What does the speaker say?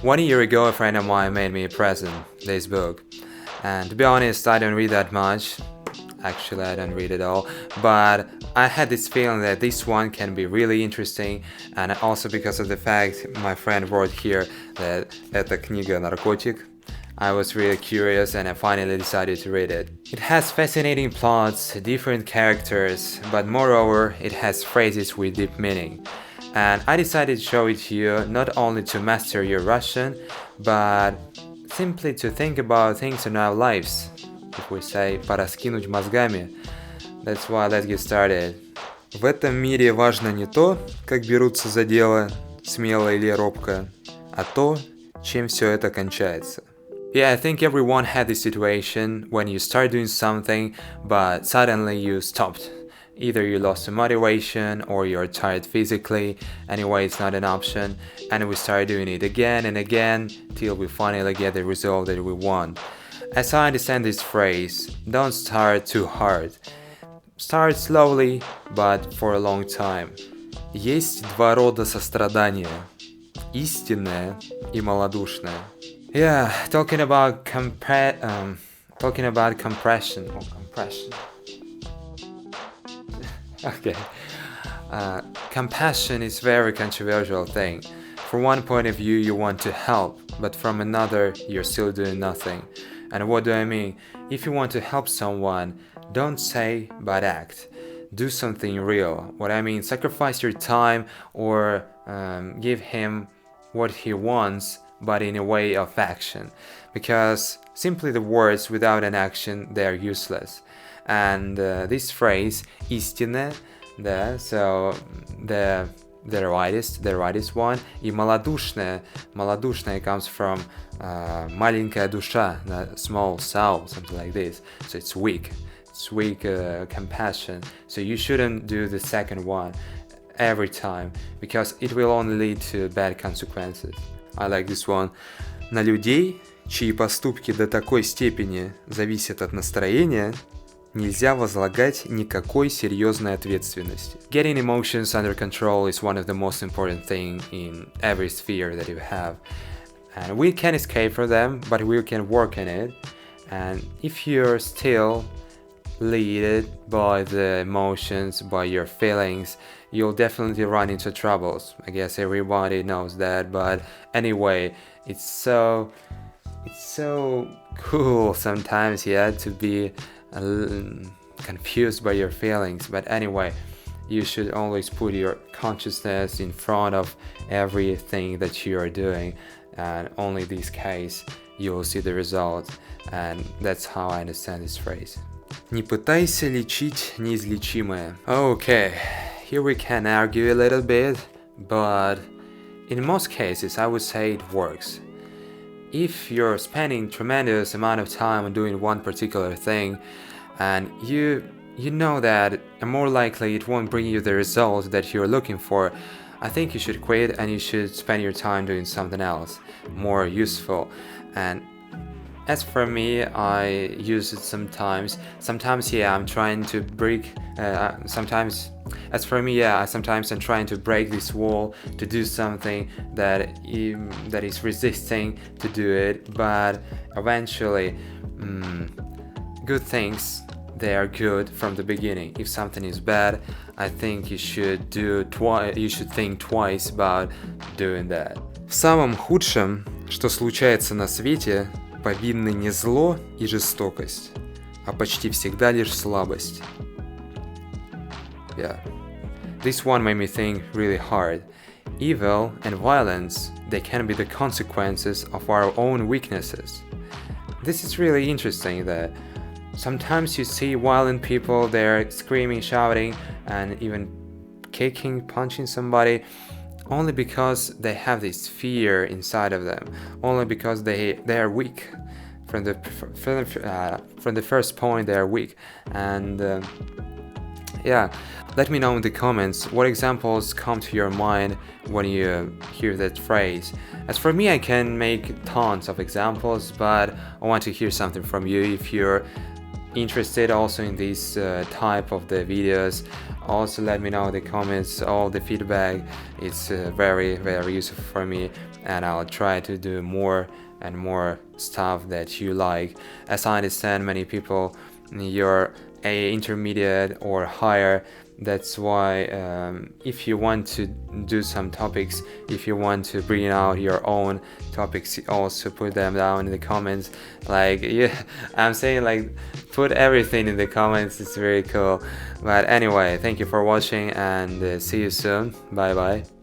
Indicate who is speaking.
Speaker 1: 1 year ago, a friend of mine made me a present, this book. And to be honest, I don't read that much. Actually, I don't read at all. But I had this feeling that this one can be really interesting. And also because of the fact my friend wrote here that эта книга наркотик. I was really curious and I finally decided to read it. It has fascinating plots, different characters, but moreover, it has phrases with deep meaning. And I decided to show it to you not only to master your Russian, but simply to think about things in our lives. If we say «пораскинуть мозгами». That's why let's get started.
Speaker 2: В этом мире важно не то, как берутся за дело, смело или робко, а то, чем все это кончается.
Speaker 1: Yeah, I think everyone had this situation when you start doing something, but suddenly you stopped. Either you lost the motivation or you're tired physically, anyway it's not an option, and we start doing it again and again till we finally get the result that we want. As I understand this phrase, don't start too hard. Start slowly, but for a long time.
Speaker 2: Есть два рода сострадания – истинное и малодушное.
Speaker 1: Yeah, talking about compression. Okay. Compassion is very controversial thing. From one point of view, you want to help, but from another, you're still doing nothing. And what do I mean? If you want to help someone, don't say but act. Do something real. What I mean, sacrifice your time or give him what he wants, but in a way of action, because simply the words without an action, they are useless. And this phrase истинное, so the rightest one, и малодушное comes from маленькая душа, small soul, something like this. So it's weak compassion. So you shouldn't do the second one every time, because it will only lead to bad consequences.
Speaker 2: I like this one. На людей, чьи поступки до такой степени зависят от настроения, нельзя возлагать никакой серьезной ответственности.
Speaker 1: Getting emotions under control is one of the most important things in every sphere that you have. And we can escape from them, but we can work on it. And if you're still led by the emotions, by your feelings, you'll definitely run into troubles. I guess everybody knows that, but anyway, it's so cool sometimes, yeah, to be confused by your feelings. But anyway, you should always put your consciousness in front of everything that you are doing, and only in this case you will see the result. And that's how I understand this phrase.
Speaker 2: Не пытайся лечить неизлечимое.
Speaker 1: Okay, here we can argue a little bit, but in most cases I would say it works. If you're spending tremendous amount of time on doing one particular thing, and you know that more likely it won't bring you the result that you're looking for, I think you should quit and you should spend your time doing something else, more useful. And as for me, I use it sometimes. Sometimes, yeah, I'm trying to break. Sometimes I'm trying to break this wall to do something that is resisting to do it. But eventually, good things, they are good from the beginning. If something is bad, I think you should think twice about doing that.
Speaker 2: В самом худшем, что случается на свете, повинны не зло и жестокость, а почти всегда лишь слабость.
Speaker 1: Yeah. This one made me think really hard. Evil and violence, they can be the consequences of our own weaknesses. This is really interesting that sometimes you see violent people, they're screaming, shouting, and even kicking, punching somebody, only because they have this fear inside of them, only because they are weak. From the first point, they are weak. And yeah, let me know in the comments what examples come to your mind when you hear that phrase. As for me, I can make tons of examples, but I want to hear something from you. If you're interested also in this type of the videos, also let me know in the comments. All the feedback, it's very, very useful for me. and I'll try to do more and more stuff that you like. As I understand, many people, you're a intermediate or higher. That's why if you want to do some topics, if you want to bring out your own topics, also put them down in the comments. Like, yeah, I'm saying, like, put everything in the comments. It's very cool. But anyway, thank you for watching, and see you soon. Bye bye.